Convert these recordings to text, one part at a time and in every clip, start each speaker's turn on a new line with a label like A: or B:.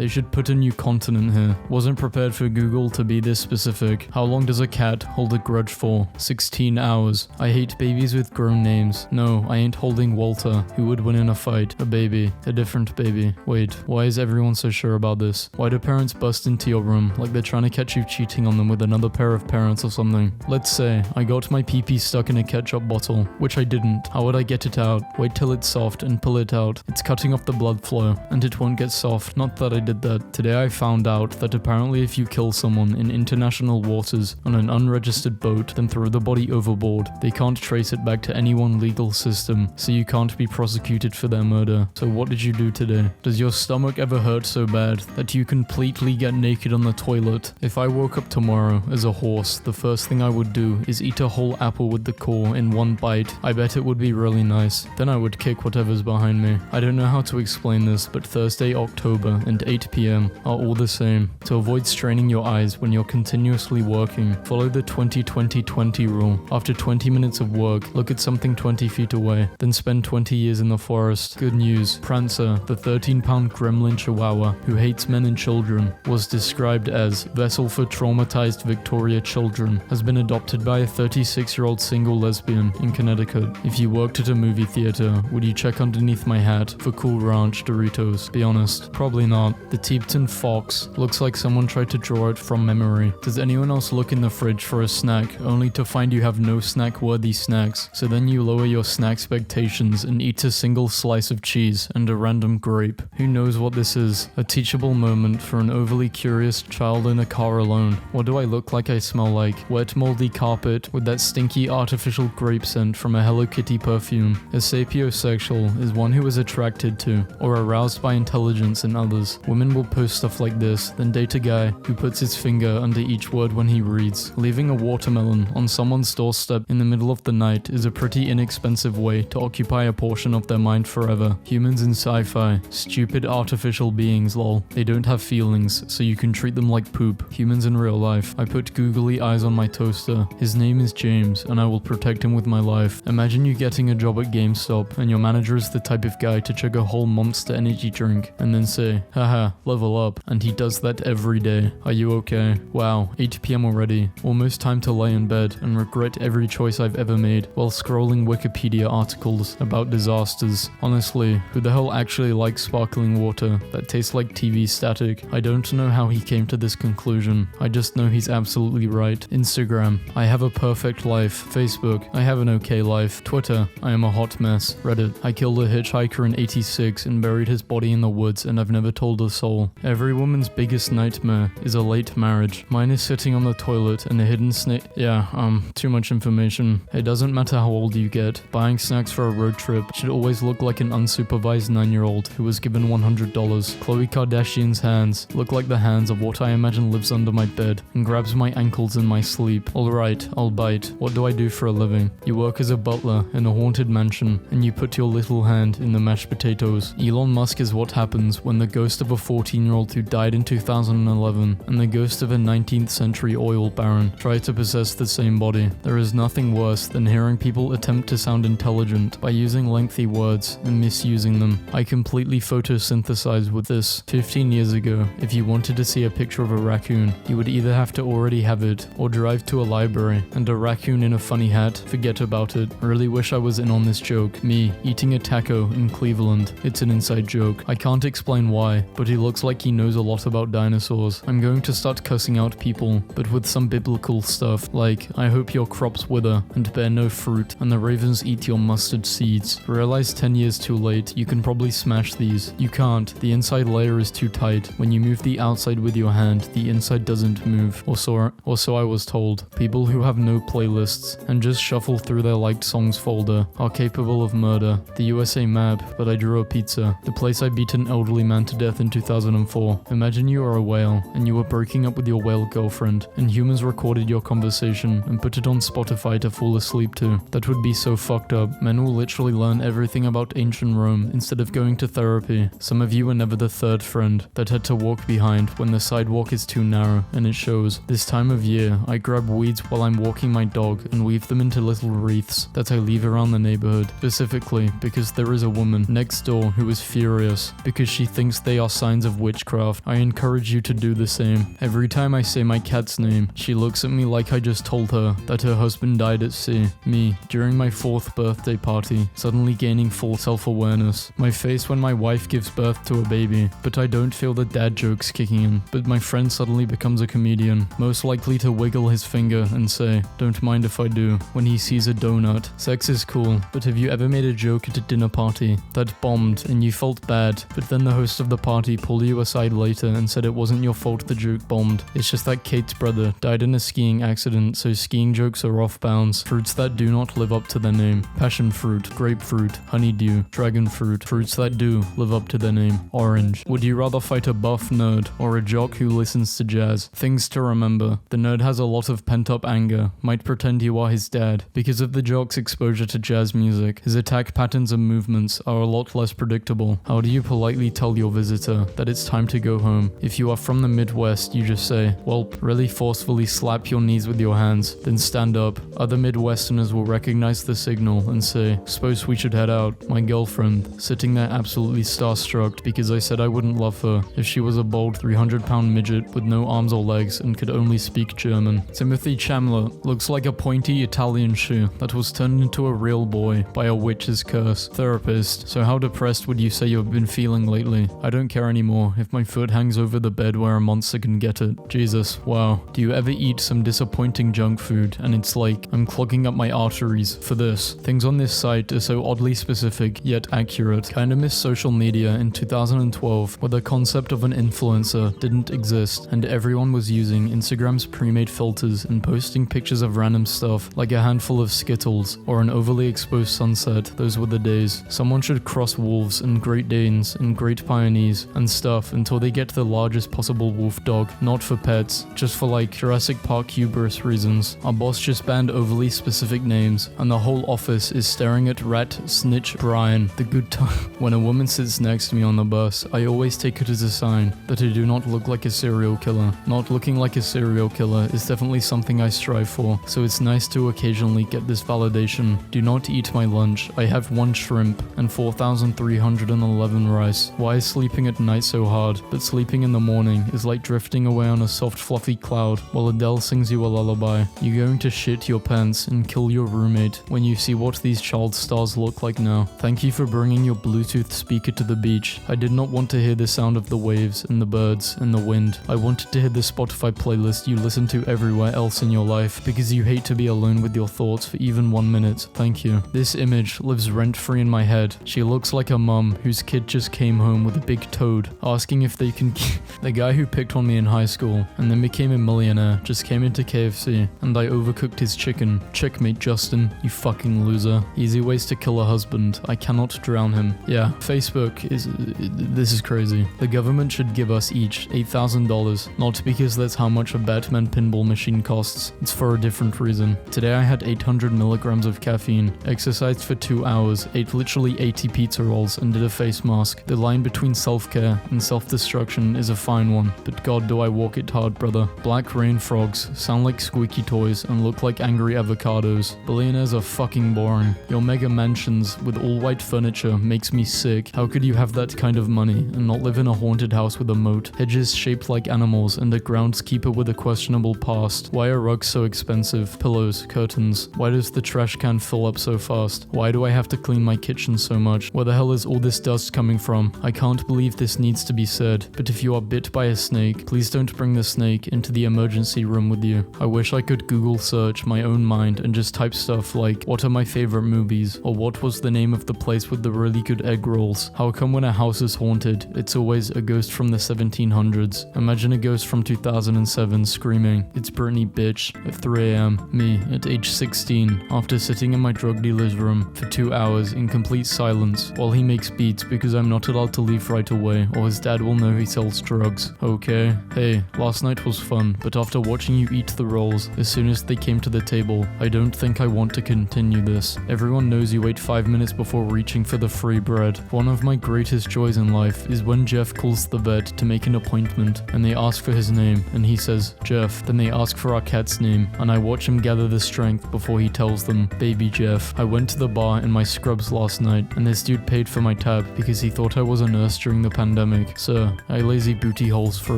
A: They should put a new continent here. Wasn't prepared for Google to be this specific. How long does a cat hold a grudge for? 16 hours. I hate babies with grown names. No, I ain't holding Walter, who would win in a fight. A baby. A different baby. Wait, why is everyone so sure about this? Why do parents bust into your room like they're trying to catch you cheating on them with another pair of parents or something? Let's say I got my pee-pee stuck in a ketchup bottle, which I didn't. How would I get it out? Wait till it's soft and pull it out. It's cutting off the blood flow, and it won't get soft. Not that I did that. Today I found out that apparently if you kill someone in international waters on an unregistered boat, then throw the body overboard, they can't trace it back to any one legal system, so you can't be prosecuted for their murder. So what did you do today? Does your stomach ever hurt so bad that you completely get naked on the toilet? If I woke up tomorrow as a horse, the first thing I would do is eat a whole apple with the core in one bite. I bet it would be really nice. Then I would kick whatever's behind me. I don't know how to explain this, but Thursday, October and 8 p.m. are all the same. To avoid straining your eyes when you're continuously working, follow the 20-20-20 rule. After 20 minutes of work, look at something 20 feet away, then spend 20 years in the forest. Good news. Prancer, the 13-pound gremlin chihuahua who hates men and children, was described as vessel for traumatized Victoria children, has been adopted by a 36-year-old single lesbian in Connecticut. If you worked at a movie theater, would you check underneath my hat for Cool Ranch Doritos? Be honest, probably not. The Teepton Fox looks like someone tried to draw it from memory. Does anyone else look in the fridge for a snack only to find you have no snack-worthy snacks? So then you lower your snack expectations and eat a single slice of cheese and a random grape. Who knows what this is? A teachable moment for an overly curious child in a car alone. What do I look like I smell like? Wet moldy carpet with that stinky artificial grape scent from a Hello Kitty perfume. A sapiosexual is one who is attracted to or aroused by intelligence in others. Women will post stuff like this, then date a guy who puts his finger under each word when he reads. Leaving a watermelon on someone's doorstep in the middle of the night is a pretty inexpensive way to occupy a portion of their mind forever. Humans in sci-fi, stupid artificial beings lol. They don't have feelings, so you can treat them like poop. Humans in real life. I put googly eyes on my toaster. His name is James, and I will protect him with my life. Imagine you getting a job at GameStop, and your manager is the type of guy to chug a whole Monster Energy drink, and then say, haha, level up, and he does that every day. Are you okay? Wow, 8 p.m. already. Almost time to lay in bed and regret every choice I've ever made while scrolling Wikipedia articles about disasters. Honestly, who the hell actually likes sparkling water that tastes like TV static? I don't know how he came to this conclusion. I just know he's absolutely right. Instagram, I have a perfect life. Facebook, I have an okay life. Twitter, I am a hot mess. Reddit, I killed a hitchhiker in 86 and buried his body in the woods and I've never told a soul. Every woman's biggest nightmare is a late marriage. Mine is sitting on the toilet and a hidden snake. Yeah, too much information. It doesn't matter how old you get. Buying snacks for a road trip should always look like an unsupervised 9-year-old who was given $100. Khloe Kardashian's hands look like the hands of what I imagine lives under my bed and grabs my ankles in my sleep. Alright, I'll bite. What do I do for a living? You work as a butler in a haunted mansion and you put your little hand in the mashed potatoes. Elon Musk is what happens when the ghost of a 14-year-old who died in 2011 and the ghost of a 19th century oil baron try to possess the same body. There is nothing worse than hearing people attempt to sound intelligent by using lengthy words and misusing them. I completely photosynthesized with this. 15 years ago, if you wanted to see a picture of a raccoon, you would either have to already have it or drive to a library, and a raccoon in a funny hat, forget about it. Really wish I was in on this joke. Me, eating a taco in Cleveland. It's an inside joke. I can't explain why, but he looks like he knows a lot about dinosaurs. I'm going to start cussing out people, but with some biblical stuff, like, I hope your crops wither and bear no fruit, and the ravens eat your mustard seeds. Realize 10 years too late, you can probably smash these. You can't. The inside layer is too tight. When you move the outside with your hand, the inside doesn't move. Or so I was told. People who have no playlists and just shuffle through their liked songs folder are capable of murder. The USA map, but I drew a pizza. The place I beat an elderly man to death in 2004. Imagine you are a whale and you were breaking up with your whale girlfriend and humans recorded your conversation and put it on Spotify to fall asleep to. That would be so fucked up. Men will literally learn everything about ancient Rome instead of going to therapy. Some of you are never the third friend that had to walk behind when the sidewalk is too narrow, and it shows. This time of year, I grab weeds while I'm walking my dog and weave them into little wreaths that I leave around the neighborhood, specifically because there is a woman next door who is furious because she thinks they are scientists signs of witchcraft. I encourage you to do the same. Every time I say my cat's name, she looks at me like I just told her that her husband died at sea. Me, during my 4th birthday party, suddenly gaining full self-awareness. My face when my wife gives birth to a baby, but I don't feel the dad jokes kicking in. But my friend suddenly becomes a comedian, most likely to wiggle his finger and say, "Don't mind if I do," when he sees a donut. Sex is cool, but have you ever made a joke at a dinner party that bombed and you felt bad, but then the host of the party pulled you aside later and said it wasn't your fault the joke bombed? It's just that Kate's brother died in a skiing accident, so skiing jokes are off bounds. Fruits that do not live up to their name: passion fruit, grapefruit, honeydew, dragon fruit. Fruits that do live up to their name: orange. Would you rather fight a buff nerd or a jock who listens to jazz? Things to remember: the nerd has a lot of pent-up anger, might pretend you are his dad. Because of the jock's exposure to jazz music, his attack patterns and movements are a lot less predictable. How do you politely tell your visitor that it's time to go home? If you are from the Midwest, you just say, "Welp," really forcefully slap your knees with your hands, then stand up. Other Midwesterners will recognize the signal and say, "Suppose we should head out." My girlfriend, sitting there absolutely starstruck because I said I wouldn't love her if she was a bold 300-pound midget with no arms or legs and could only speak German. Timothy Chandler looks like a pointy Italian shoe that was turned into a real boy by a witch's curse. Therapist: so how depressed would you say you've been feeling lately? I don't care anymore if my foot hangs over the bed where a monster can get it. Jesus, wow. Do you ever eat some disappointing junk food and it's like, I'm clogging up my arteries for this? Things on this site are so oddly specific yet accurate. Kinda miss social media in 2012 where the concept of an influencer didn't exist and everyone was using Instagram's pre-made filters and posting pictures of random stuff like a handful of Skittles or an overly exposed sunset. Those were the days. Someone should cross wolves and Great Danes and Great Pyrenees and stuff until they get the largest possible wolf dog, not for pets, just for like Jurassic Park hubris reasons. Our boss just banned overly specific names and the whole office is staring at Rat Snitch Brian, the good time. When a woman sits next to me on the bus, I always take it as a sign that I do not look like a serial killer. Not looking like a serial killer is definitely something I strive for, so it's nice to occasionally get this validation. Do not eat my lunch. I have 1 shrimp and 4,311 rice. Why is sleeping at night so hard? But sleeping in the morning is like drifting away on a soft fluffy cloud while Adele sings you a lullaby. You're going to shit your pants and kill your roommate when you see what these child stars look like now. Thank you for bringing your Bluetooth speaker to the beach. I did not want to hear the sound of the waves and the birds and the wind. I wanted to hear the Spotify playlist you listen to everywhere else in your life because you hate to be alone with your thoughts for even 1 minute. Thank you. This image lives rent-free in my head. She looks like a mum whose kid just came home with a big toad asking if they can The guy who picked on me in high school and then became a millionaire just came into KFC and I overcooked his chicken. Checkmate, Justin, you fucking loser. Easy ways to kill a husband. I cannot drown him. Yeah, Facebook is... this is crazy. The government should give us each $8,000, not because that's how much a Batman pinball machine costs. It's for a different reason. Today I had 800 milligrams of caffeine, exercised for 2 hours, ate literally 80 pizza rolls and did a face mask. The line between self-care and self-destruction is a fine one, but god do I walk it hard, brother. Black rain frogs sound like squeaky toys and look like angry avocados. Billionaires are fucking boring. Your mega mansions with all white furniture makes me sick. How could you have that kind of money and not live in a haunted house with a moat, hedges shaped like animals, and a groundskeeper with a questionable past? Why are rugs so expensive? Pillows, curtains. Why does the trash can fill up so fast? Why do I have to clean my kitchen so much? Where the hell is all this dust coming from? I can't believe this needs to be said, but if you are bit by a snake, please don't bring the snake into the emergency room with you. I wish I could Google search my own mind and just type stuff like, what are my favorite movies? Or what was the name of the place with the really good egg rolls? How come when a house is haunted, it's always a ghost from the 1700s? Imagine a ghost from 2007 screaming, "It's Britney, bitch," at 3 a.m. Me, at age 16, after sitting in my drug dealer's room for 2 hours in complete silence while he makes beats because I'm not allowed to leave right away or his dad will know he sells drugs. Okay. Hey, last night was fun, but after watching you eat the rolls as soon as they came to the table, I don't think I want to continue this. Everyone knows you wait 5 minutes before reaching for the free bread. One of my greatest joys in life is when Jeff calls the vet to make an appointment and they ask for his name and he says, "Jeff." Then they ask for our cat's name and I watch him gather the strength before he tells them, "Baby Jeff." I went to the bar in my scrubs last night and this dude paid for my tab because he thought I was a nurse during the pandemic. pandemic. Sir, I lazy booty holes for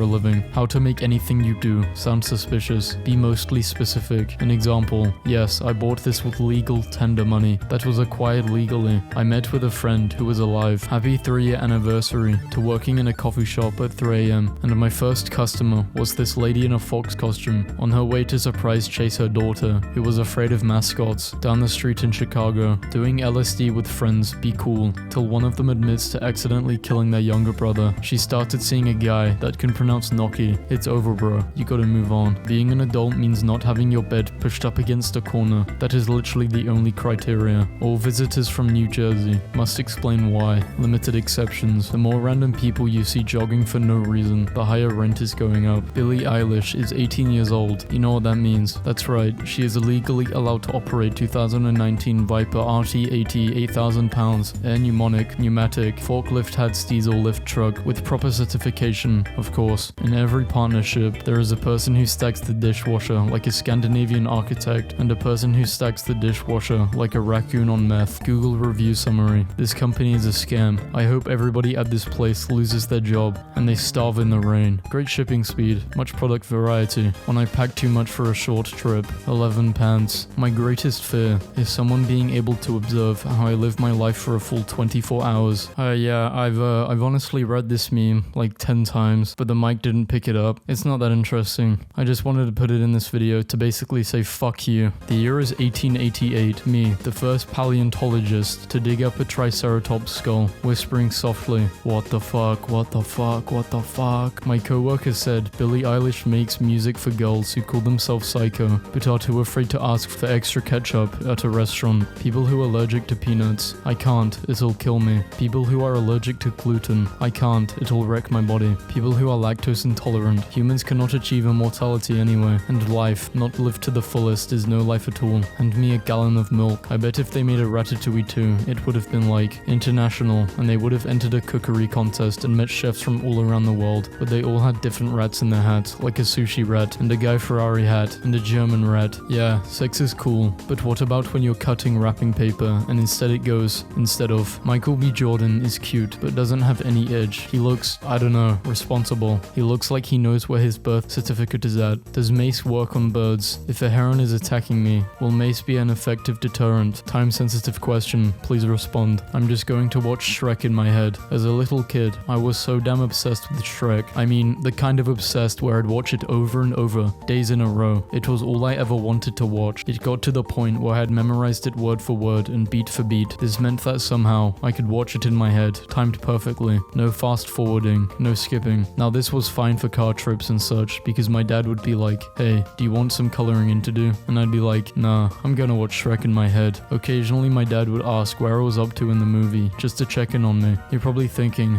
A: a living. How to make anything you do sound suspicious. Be mostly specific. An example, yes, I bought this with legal tender money that was acquired legally. I met with a friend who was alive. Happy 3-year anniversary to working in a coffee shop at 3 a.m. and my first customer was this lady in a fox costume on her way to surprise chase her daughter who was afraid of mascots down the street in Chicago. Doing LSD with friends, be cool, till one of them admits to accidentally killing their younger brother. She started seeing a guy that can pronounce Noki. It's over, bro. You gotta move on. Being an adult means not having your bed pushed up against a corner. That is literally the only criteria. All visitors from New Jersey must explain why. Limited exceptions. The more random people you see jogging for no reason, the higher rent is going up. Billie Eilish is 18 years old. You know what that means? That's right. She is illegally allowed to operate 2019 Viper RT80 8,000 pounds air pneumatic forklift heads diesel lift truck with proper certification, of course. In every partnership, there is a person who stacks the dishwasher like a Scandinavian architect and a person who stacks the dishwasher like a raccoon on meth. Google review summary. This company is a scam. I hope everybody at this place loses their job and they starve in the rain. Great shipping speed, much product variety. When I pack too much for a short trip, 11 pants. My greatest fear is someone being able to observe how I live my life for a full 24 hours. Yeah, I've honestly read this meme like 10 times, but the mic didn't pick it up. It's not that interesting. I just wanted to put it in this video to basically say fuck you. The year is 1888. Me, the first paleontologist to dig up a triceratops skull, whispering softly, what the fuck, what the fuck, what the fuck. My coworker said Billie Eilish makes music for girls who call themselves psycho, but are too afraid to ask for extra ketchup at a restaurant. People who are allergic to peanuts. I can't, it'll kill me. People who are allergic to gluten. I can't, it'll wreck my body. People who are lactose intolerant. Humans cannot achieve immortality anyway, and life, not lived to the fullest, is no life at all. And me a gallon of milk. I bet if they made a Ratatouille too, it would have been like international, and they would have entered a cookery contest and met chefs from all around the world, but they all had different rats in their hats, like a sushi rat, and a Guy Ferrari hat, and a German rat. Yeah, sex is cool, but what about when you're cutting wrapping paper, and instead it goes, instead of, Michael B. Jordan is cute, but doesn't have any edge. He looks, I don't know, responsible. He looks like he knows where his birth certificate is at. Does mace work on birds? If a heron is attacking me, will mace be an effective deterrent? Time-sensitive question, please respond. I'm just going to watch Shrek in my head. As a little kid, I was so damn obsessed with Shrek. I mean, the kind of obsessed where I'd watch it over and over, days in a row. It was all I ever wanted to watch. It got to the point where I had memorized it word for word and beat for beat. This meant that somehow I could watch it in my head, timed perfectly. No fast forwarding, no skipping. Now this was fine for car trips and such, because my dad would be like, hey, do you want some coloring in to do? And I'd be like, nah, I'm gonna watch Shrek in my head. Occasionally my dad would ask where I was up to in the movie, just to check in on me. You're probably thinking,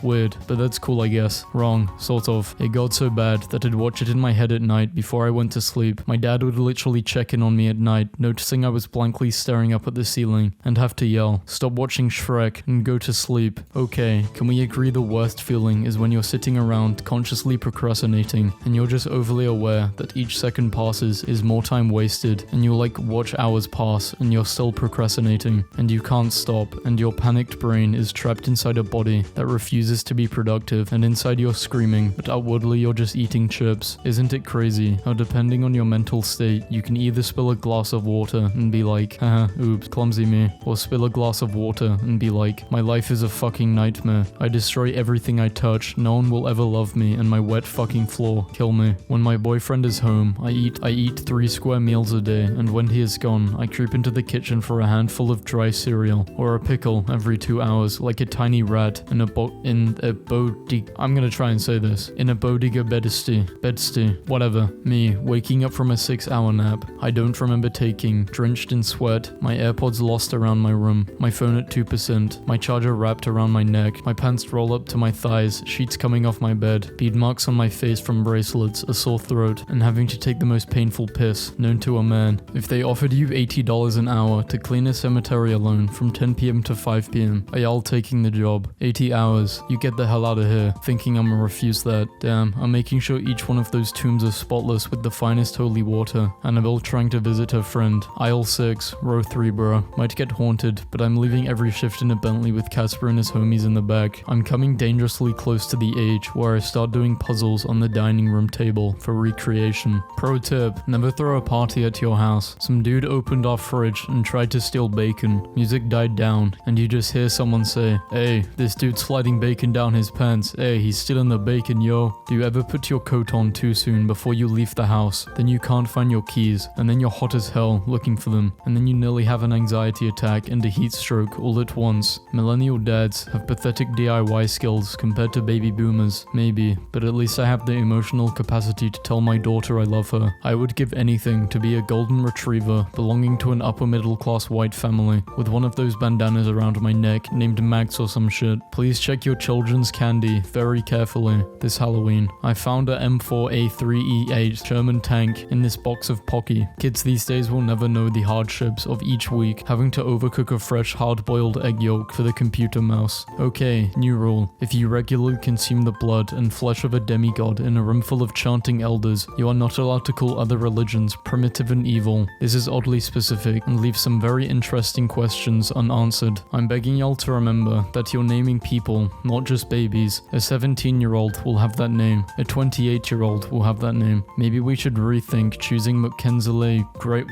A: weird, but that's cool I guess. Wrong, sort of. It got so bad that I'd watch it in my head at night before I went to sleep. My dad would literally check in on me at night, noticing I was blankly staring up at the ceiling, and have to yell, stop watching Shrek and go to sleep. Okay, can we agree the worst feeling is when you're sitting around consciously procrastinating, and you're just overly aware that each second passes is more time wasted, and you'll like watch hours pass and you're still procrastinating, and you can't stop, and your panicked brain is trapped inside a body that refuses to be productive, and inside you're screaming, but outwardly you're just eating chips. Isn't it crazy how depending on your mental state, you can either spill a glass of water and be like, haha, oops, clumsy me, or spill a glass of water and be like, my life is a fucking nightmare. I destroy everything I touch, no one will ever love me, and my wet fucking floor kill me. When my boyfriend is home, I eat 3 square meals a day, and when he is gone, I creep into the kitchen for a handful of dry cereal, or a pickle every 2 hours, like a tiny rat in a bodega bedsty, whatever. Me, waking up from a 6-hour nap I don't remember taking, drenched in sweat, my AirPods lost around my room, my phone at 2%, my charger wrapped around my neck, my pants roll up to my thighs, sheets coming off my bed, bead marks on my face from bracelets, a sore throat, and having to take the most painful piss known to a man. If they offered you $80 an hour to clean a cemetery alone from 10 p.m. to 5 p.m, are y'all taking the job? 80 hours, you get the hell out of here. Thinking I'm gonna refuse that. Damn, I'm making sure each one of those tombs are spotless with the finest holy water. Annabelle trying to visit her friend. Aisle 6, row 3 bro. Might get haunted, but I'm leaving every shift in a Bentley with Casper and his homies in the back. Look, I'm coming dangerously close to the age where I start doing puzzles on the dining room table for recreation. Pro tip, never throw a party at your house. Some dude opened our fridge and tried to steal bacon. Music died down, and you just hear someone say, "Hey, this dude's sliding bacon down his pants. Hey, he's stealing the bacon, yo." Do you ever put your coat on too soon before you leave the house? Then you can't find your keys, and then you're hot as hell looking for them, and then you nearly have an anxiety attack and a heat stroke all at once. Millennial dads have pathetic DIY skills compared to baby boomers. Maybe, but at least I have the emotional capacity to tell my daughter I love her. I would give anything to be a golden retriever belonging to an upper middle class white family with one of those bandanas around my neck named Max or some shit. Please check your children's candy very carefully this Halloween. I found a M4A3E8 German tank in this box of Pocky. Kids these days will never know the hardships of each week having to overcook a fresh hard-boiled egg yolk for the computer mouse. Okay, new rule. If you regularly consume the blood and flesh of a demigod in a room full of chanting elders, you are not allowed to call other religions primitive and evil. This is oddly specific and leaves some very interesting questions unanswered. I'm begging y'all to remember that you're naming people, not just babies. A 17-year-old will have that name. A 28-year-old will have that name. Maybe we should rethink choosing Mackenzie. Great,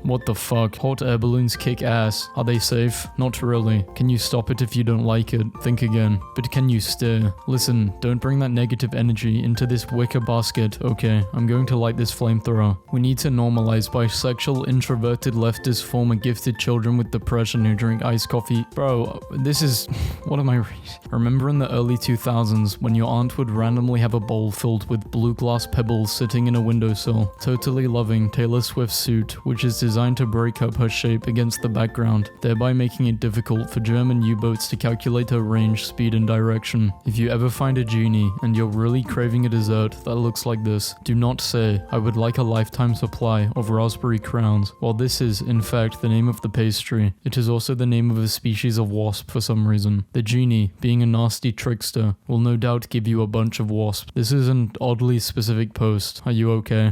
A: what the fuck? Hot air balloons kick ass. Are they safe? Not really. Can you stop it if you don't like it? Think again. But can you steer? Listen, don't bring that negative energy into this wicker basket. Okay, I'm going to light this flamethrower. We need to normalize bisexual, introverted leftist former gifted children with depression who drink iced coffee. Bro, this is... what am I reading? Remember in the early 2000s when your aunt would randomly have a bowl filled with blue glass pebbles sitting in a windowsill, totally loving Taylor Swift's suit, which is designed to break up her shape against the background, thereby making it difficult for German U-boats to calculate her range, speed, and direction. If you ever find a genie and you're really craving a dessert that looks like this, do not say, "I would like a lifetime supply of raspberry crowns." While this is, in fact, the name of the pastry, it is also the name of a species of wasp for some reason. The genie, being a nasty trickster, will no doubt give you a bunch of wasps. This is an oddly specific post. Are you okay?